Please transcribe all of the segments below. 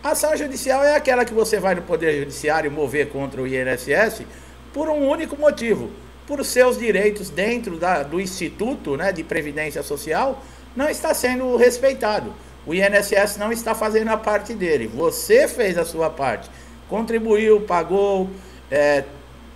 A ação judicial é aquela que você vai no Poder Judiciário mover contra o INSS por um único motivo: por seus direitos dentro do Instituto, né, de Previdência Social não está sendo respeitado. O INSS não está fazendo a parte dele. Você fez a sua parte, contribuiu, pagou,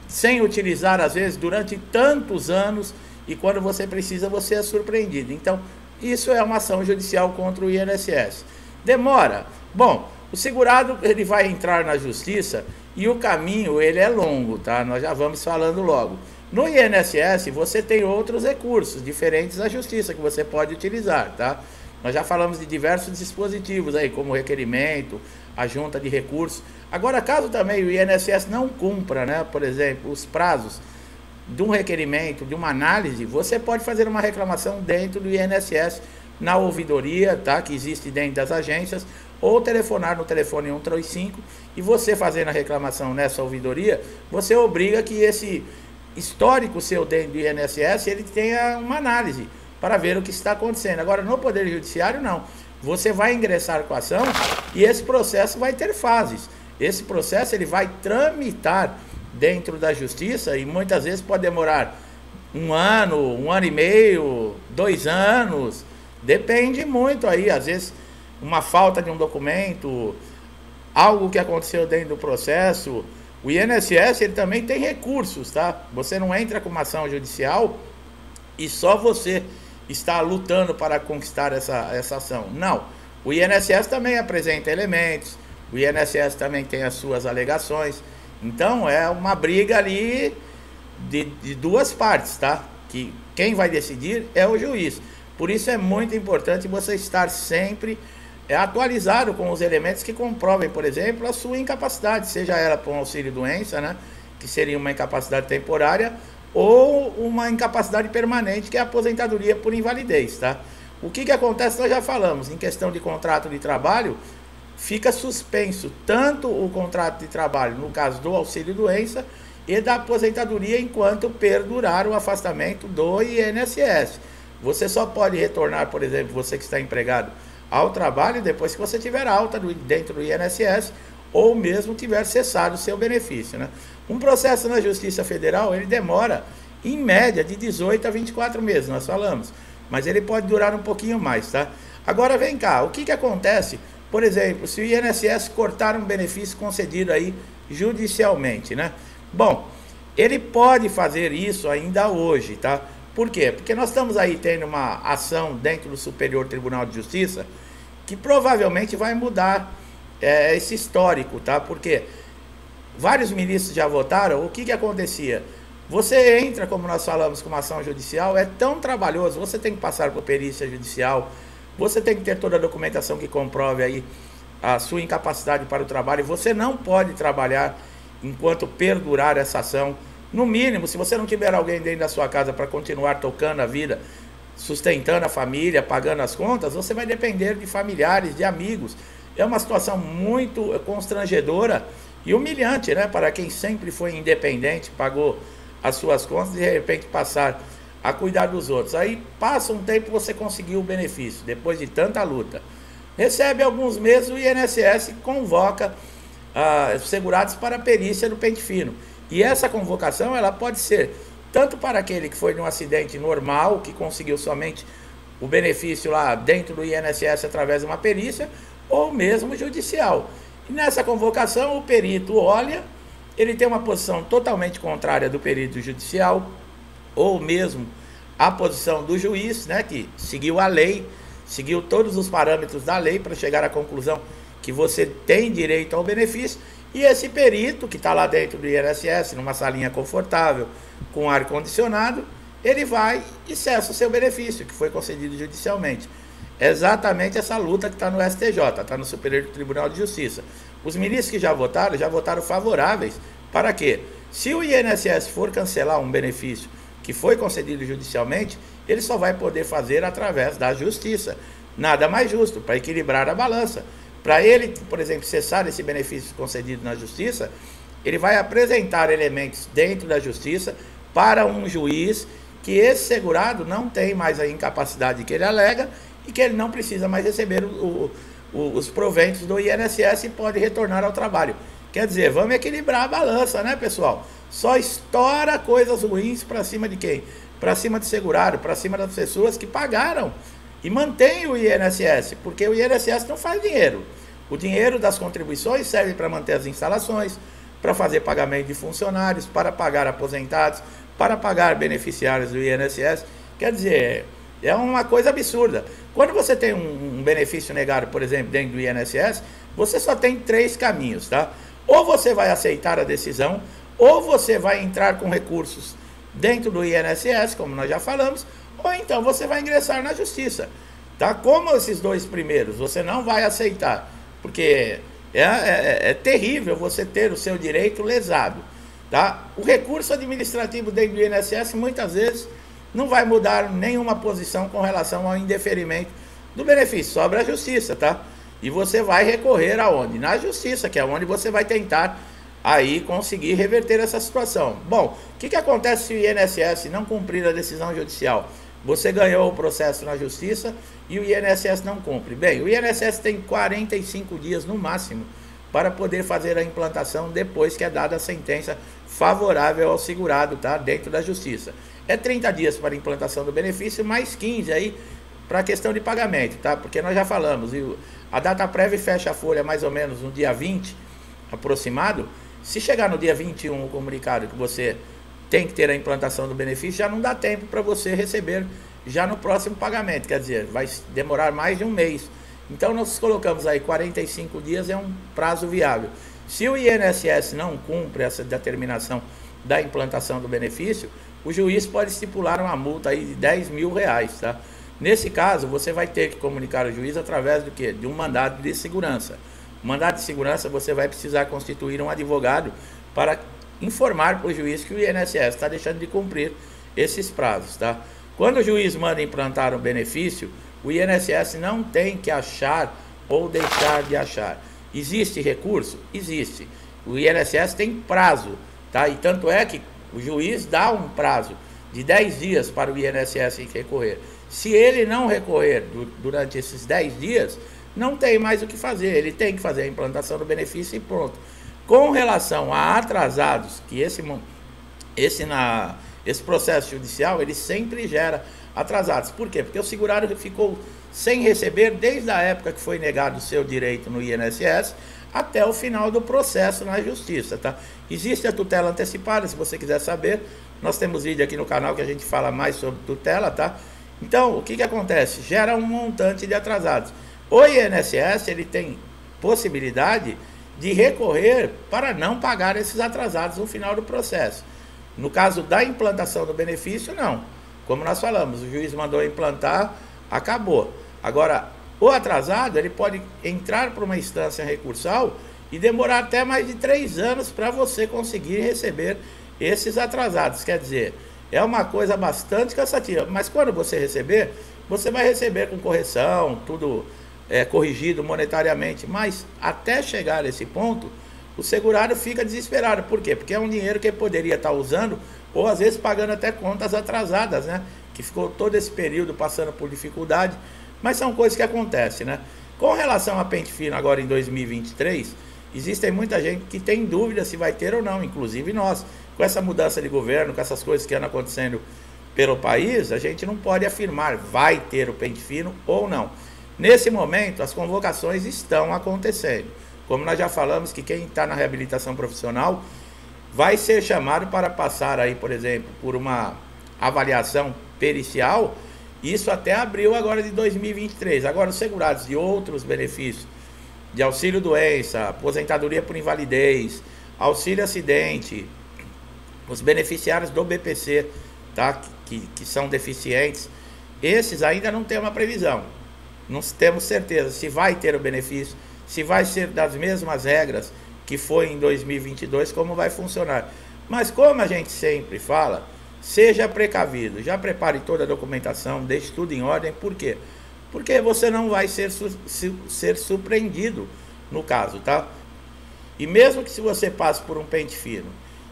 sem utilizar às vezes durante tantos anos, e quando você precisa você é surpreendido. Então isso é uma ação judicial contra o INSS. Demora? Bom, o segurado ele vai entrar na justiça e o caminho ele é longo, tá? Nós já vamos falando logo. No INSS você tem outros recursos diferentes da justiça que você pode utilizar, tá? Nós já falamos de diversos dispositivos aí, como requerimento, a junta de recursos. Agora, caso também o INSS não cumpra, né, por exemplo, os prazos de um requerimento, de uma análise, você pode fazer uma reclamação dentro do INSS, na ouvidoria, tá, que existe dentro das agências, ou telefonar no telefone 135, e você fazendo a reclamação nessa ouvidoria, você obriga que esse histórico seu dentro do INSS, ele tenha uma análise, para ver o que está acontecendo. Agora, no Poder Judiciário, não. Você vai ingressar com a ação e esse processo vai ter fases. Esse processo ele vai tramitar dentro da Justiça e muitas vezes pode demorar 1 ano, 1 ano e meio, 2 anos. Depende muito aí, às vezes, uma falta de um documento, algo que aconteceu dentro do processo. O INSS ele também tem recursos, tá? Você não entra com uma ação judicial e só você está lutando para conquistar essa ação. Não. O INSS também apresenta elementos, o INSS também tem as suas alegações. Então é uma briga ali de duas partes, tá? Que quem vai decidir é o juiz. Por isso é muito importante você estar sempre atualizado com os elementos que comprovem, por exemplo, a sua incapacidade, seja ela por um auxílio-doença, né? Que seria uma incapacidade temporária, ou uma incapacidade permanente, que é a aposentadoria por invalidez, tá? O que acontece, nós já falamos, em questão de contrato de trabalho, fica suspenso tanto o contrato de trabalho, no caso do auxílio-doença, e da aposentadoria enquanto perdurar o afastamento do INSS. Você só pode retornar, por exemplo, você que está empregado, ao trabalho depois que você tiver alta dentro do INSS, ou mesmo tiver cessado o seu benefício, né? Um processo na Justiça Federal, ele demora, em média, de 18 a 24 meses, nós falamos. Mas ele pode durar um pouquinho mais, tá? Agora, vem cá, o que acontece, por exemplo, se o INSS cortar um benefício concedido aí judicialmente, né? Bom, ele pode fazer isso ainda hoje, tá? Por quê? Porque nós estamos aí tendo uma ação dentro do Superior Tribunal de Justiça que provavelmente vai mudar esse histórico, tá? Porque vários ministros já votaram. O que acontecia? Você entra, como nós falamos, com uma ação judicial, é tão trabalhoso, você tem que passar por perícia judicial, você tem que ter toda a documentação que comprove aí a sua incapacidade para o trabalho, você não pode trabalhar enquanto perdurar essa ação. No mínimo, se você não tiver alguém dentro da sua casa para continuar tocando a vida, sustentando a família, pagando as contas, você vai depender de familiares, de amigos. É uma situação muito constrangedora e humilhante, né? Para quem sempre foi independente, pagou as suas contas e de repente passar a cuidar dos outros. Aí passa um tempo, você conseguiu o benefício, depois de tanta luta. Recebe alguns meses, o INSS convoca os segurados para a perícia do pente fino. E essa convocação ela pode ser tanto para aquele que foi num acidente normal, que conseguiu somente o benefício lá dentro do INSS através de uma perícia, ou mesmo judicial. E nessa convocação o perito olha, ele tem uma posição totalmente contrária do perito judicial, ou mesmo a posição do juiz, né, que seguiu a lei, seguiu todos os parâmetros da lei para chegar à conclusão que você tem direito ao benefício, e esse perito que está lá dentro do INSS, numa salinha confortável, com ar-condicionado, ele vai e cessa o seu benefício, que foi concedido judicialmente. É exatamente essa luta que está no STJ, está no Superior Tribunal de Justiça. Os ministros que já votaram favoráveis. Para quê? Se o INSS for cancelar um benefício que foi concedido judicialmente, ele só vai poder fazer através da justiça. Nada mais justo, para equilibrar a balança. Para ele, por exemplo, cessar esse benefício concedido na justiça, ele vai apresentar elementos dentro da justiça para um juiz que esse segurado não tem mais a incapacidade que ele alega e que ele não precisa mais receber os proventos do INSS e pode retornar ao trabalho. Quer dizer, vamos equilibrar a balança, né, pessoal? Só estoura coisas ruins para cima de quem? Para cima do segurado, para cima das pessoas que pagaram e mantêm o INSS, porque o INSS não faz dinheiro. O dinheiro das contribuições serve para manter as instalações, para fazer pagamento de funcionários, para pagar aposentados, para pagar beneficiários do INSS. Quer dizer, é uma coisa absurda. Quando você tem um benefício negado, por exemplo, dentro do INSS, você só tem 3 caminhos, tá? Ou você vai aceitar a decisão, ou você vai entrar com recursos dentro do INSS, como nós já falamos, ou então você vai ingressar na justiça, tá? Como esses 2 primeiros você não vai aceitar, porque é terrível você ter o seu direito lesado, tá? O recurso administrativo dentro do INSS muitas vezes não vai mudar nenhuma posição com relação ao indeferimento do benefício, sobra a justiça, tá? E você vai recorrer aonde? Na justiça, que é onde você vai tentar aí conseguir reverter essa situação. Bom, o que acontece se o INSS não cumprir a decisão judicial? Você ganhou o processo na justiça e o INSS não cumpre. Bem, o INSS tem 45 dias no máximo para poder fazer a implantação depois que é dada a sentença favorável ao segurado, tá? Dentro da justiça. É 30 dias para a implantação do benefício, mais 15 aí para a questão de pagamento, tá? Porque nós já falamos, a data prévia fecha a folha mais ou menos no dia 20, aproximado. Se chegar no dia 21 o comunicado que você tem que ter a implantação do benefício, já não dá tempo para você receber já no próximo pagamento, quer dizer, vai demorar mais de um mês. Então nós colocamos aí 45 dias, é um prazo viável. Se o INSS não cumpre essa determinação da implantação do benefício, o juiz pode estipular uma multa aí de R$10.000, tá? Nesse caso, você vai ter que comunicar ao juiz através do quê? De um mandado de segurança. O mandado de segurança, você vai precisar constituir um advogado para informar para o juiz que o INSS está deixando de cumprir esses prazos, tá? Quando o juiz manda implantar um benefício, o INSS não tem que achar ou deixar de achar. Existe recurso? Existe. O INSS tem prazo, tá? E tanto é que o juiz dá um prazo de 10 dias para o INSS recorrer. Se ele não recorrer durante esses 10 dias, não tem mais o que fazer. Ele tem que fazer a implantação do benefício e pronto. Com relação a atrasados, que esse processo judicial, ele sempre gera atrasados. Por quê? Porque o segurado ficou sem receber desde a época que foi negado o seu direito no INSS até o final do processo na justiça, tá? Existe a tutela antecipada, se você quiser saber, nós temos vídeo aqui no canal que a gente fala mais sobre tutela, tá? Então, o que acontece? Gera um montante de atrasados. O INSS, ele tem possibilidade de recorrer para não pagar esses atrasados no final do processo. No caso da implantação do benefício, não. Como nós falamos, o juiz mandou implantar, acabou. Agora, o atrasado, ele pode entrar para uma instância recursal e demorar até mais de 3 anos para você conseguir receber esses atrasados. Quer dizer, é uma coisa bastante cansativa. Mas quando você receber, você vai receber com correção, tudo corrigido monetariamente. Mas até chegar a esse ponto, o segurado fica desesperado. Por quê? Porque é um dinheiro que ele poderia estar usando, ou às vezes pagando até contas atrasadas, né? Que ficou todo esse período passando por dificuldade. Mas são coisas que acontecem, né? Com relação a pente fino agora em 2023, existem muita gente que tem dúvida se vai ter ou não, inclusive nós. Com essa mudança de governo, com essas coisas que andam acontecendo pelo país, a gente não pode afirmar vai ter o pente fino ou não. Nesse momento, as convocações estão acontecendo. Como nós já falamos, que quem está na reabilitação profissional vai ser chamado para passar aí, por exemplo, por uma avaliação pericial. Isso até abril agora de 2023. Agora, os segurados de outros benefícios, de auxílio doença, aposentadoria por invalidez, auxílio acidente, os beneficiários do BPC, tá? que são deficientes, esses ainda não tem uma previsão. Não temos certeza se vai ter o benefício, se vai ser das mesmas regras que foi em 2022, como vai funcionar. Mas como a gente sempre fala, seja precavido, já prepare toda a documentação, deixe tudo em ordem. Por quê? Porque você não vai ser surpreendido no caso, tá? E mesmo que se você passe por um pente fino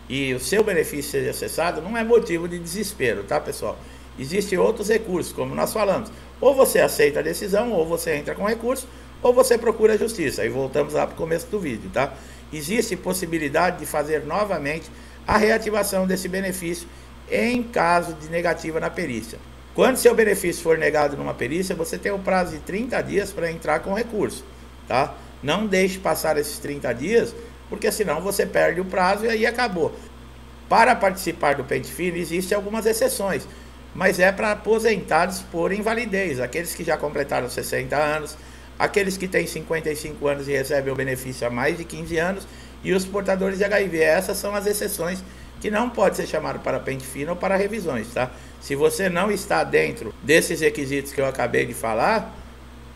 e o seu benefício seja cessado, não é motivo de desespero, tá, pessoal? Existem outros recursos, como nós falamos. Ou você aceita a decisão, ou você entra com recurso, ou você procura a justiça. Aí voltamos lá para o começo do vídeo, tá? Existe possibilidade de fazer novamente a reativação desse benefício em caso de negativa na perícia. Quando seu benefício for negado numa perícia, você tem o prazo de 30 dias para entrar com recurso, tá? Não deixe passar esses 30 dias, porque senão você perde o prazo e aí acabou. Para participar do pente fino, existem algumas exceções, mas é para aposentados por invalidez, aqueles que já completaram 60 anos, aqueles que têm 55 anos e recebem o benefício há mais de 15 anos, e os portadores de HIV. Essas são as exceções que não pode ser chamado para pente fino ou para revisões, tá? Se você não está dentro desses requisitos que eu acabei de falar,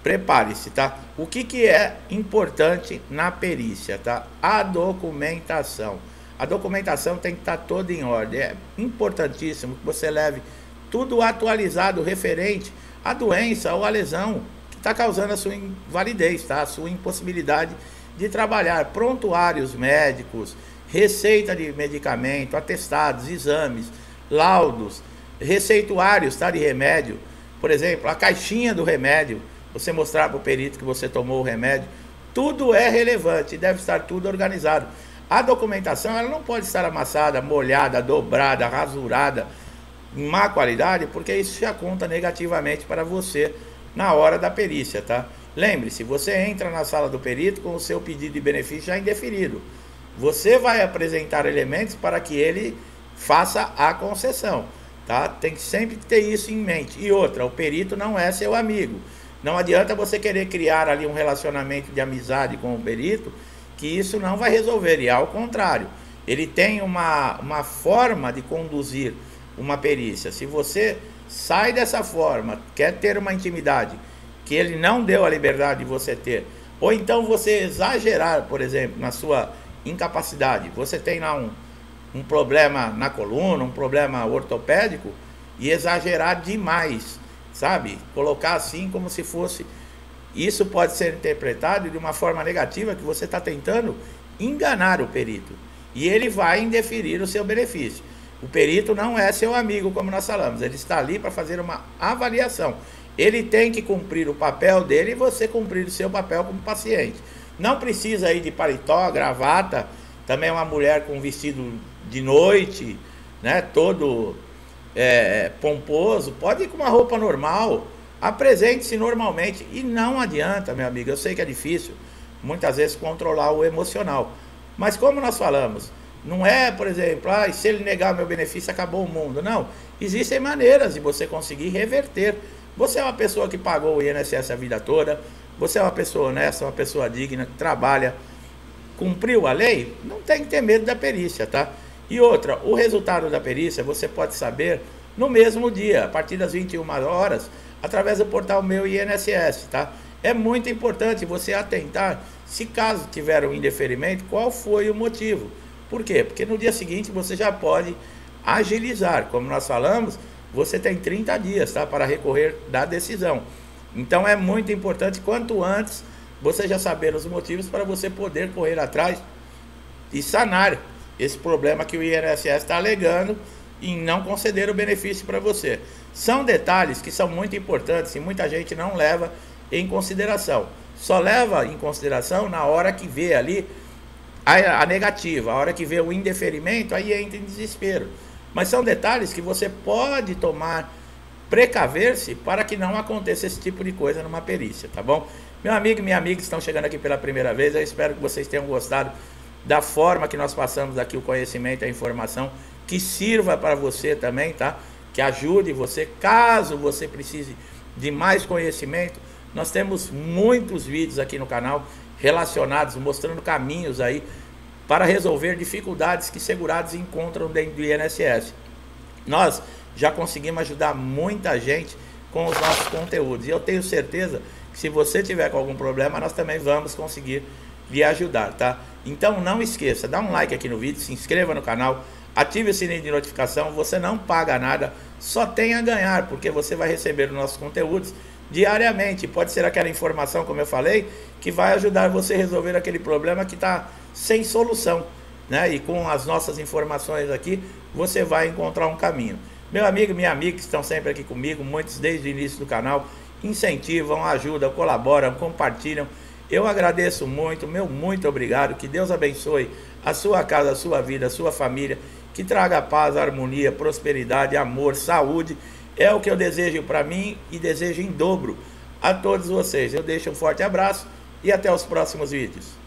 prepare-se, tá? O que é importante na perícia, tá? A documentação. A documentação tem que estar toda em ordem. É importantíssimo que você leve tudo atualizado referente à doença ou à lesão que está causando a sua invalidez, tá? A sua impossibilidade de trabalhar. Prontuários médicos, receita de medicamento, atestados, exames, laudos, receituários, tá, de remédio. Por exemplo, a caixinha do remédio, você mostrar para o perito que você tomou o remédio. Tudo é relevante, deve estar tudo organizado. A documentação, ela não pode estar amassada, molhada, dobrada, rasurada, em má qualidade, porque isso já conta negativamente para você na hora da perícia, tá? Lembre-se, você entra na sala do perito com o seu pedido de benefício já indeferido. Você vai apresentar elementos para que ele faça a concessão, tá? Tem que sempre ter isso em mente. E outra, o perito não é seu amigo. Não adianta você querer criar ali um relacionamento de amizade com o perito, que isso não vai resolver, e ao contrário, ele tem uma forma de conduzir uma perícia. Se você sai dessa forma, quer ter uma intimidade que ele não deu a liberdade de você ter, ou então você exagerar, por exemplo, na sua incapacidade, você tem lá um problema na coluna, um problema ortopédico, e exagerar demais, sabe? Colocar assim como se fosse... Isso pode ser interpretado de uma forma negativa, que você está tentando enganar o perito. E ele vai indeferir o seu benefício. O perito não é seu amigo, como nós falamos. Ele está ali para fazer uma avaliação. Ele tem que cumprir o papel dele e você cumprir o seu papel como paciente. Não precisa ir de paletó, gravata. Também uma mulher com vestido de noite, né, todo pomposo. Pode ir com uma roupa normal. Apresente-se normalmente. E não adianta, meu amigo, eu sei que é difícil muitas vezes controlar o emocional, mas como nós falamos, não é, por exemplo, se ele negar o meu benefício, acabou o mundo. Não, existem maneiras de você conseguir reverter. Você é uma pessoa que pagou o INSS a vida toda, você é uma pessoa honesta, uma pessoa digna, que trabalha, cumpriu a lei, não tem que ter medo da perícia, tá? E outra, o resultado da perícia você pode saber no mesmo dia, a partir das 21 horas, através do portal Meu INSS, tá? É muito importante você atentar, se caso tiver um indeferimento, qual foi o motivo. Por quê? Porque no dia seguinte você já pode agilizar. Como nós falamos, você tem 30 dias, tá, para recorrer da decisão. Então é muito importante, quanto antes, você já saber os motivos para você poder correr atrás e sanar esse problema que o INSS está alegando em não conceder o benefício para você. São detalhes que são muito importantes e muita gente não leva em consideração. Só leva em consideração na hora que vê ali a negativa, a hora que vê o indeferimento, aí entra em desespero. Mas são detalhes que você pode tomar, precaver-se para que não aconteça esse tipo de coisa numa perícia, tá bom? Meu amigo e minha amiga que estão chegando aqui pela primeira vez, eu espero que vocês tenham gostado da forma que nós passamos aqui o conhecimento e a informação, que sirva para você também, tá? Que ajude você, caso você precise de mais conhecimento. Nós temos muitos vídeos aqui no canal relacionados, mostrando caminhos aí para resolver dificuldades que segurados encontram dentro do INSS. Nós já conseguimos ajudar muita gente com os nossos conteúdos, e eu tenho certeza que se você tiver com algum problema, nós também vamos conseguir lhe ajudar, tá? Então não esqueça, dá um like aqui no vídeo, se inscreva no canal, ative o sininho de notificação, você não paga nada, só tem a ganhar, porque você vai receber os nossos conteúdos diariamente. Pode ser aquela informação, como eu falei, que vai ajudar você a resolver aquele problema que está sem solução, né? E com as nossas informações aqui, você vai encontrar um caminho. Meu amigo e minha amiga que estão sempre aqui comigo, muitos desde o início do canal, incentivam, ajudam, colaboram, compartilham. Eu agradeço muito, meu muito obrigado. Que Deus abençoe a sua casa, a sua vida, a sua família. Que traga paz, harmonia, prosperidade, amor, saúde. É o que eu desejo para mim e desejo em dobro a todos vocês. Eu deixo um forte abraço e até os próximos vídeos.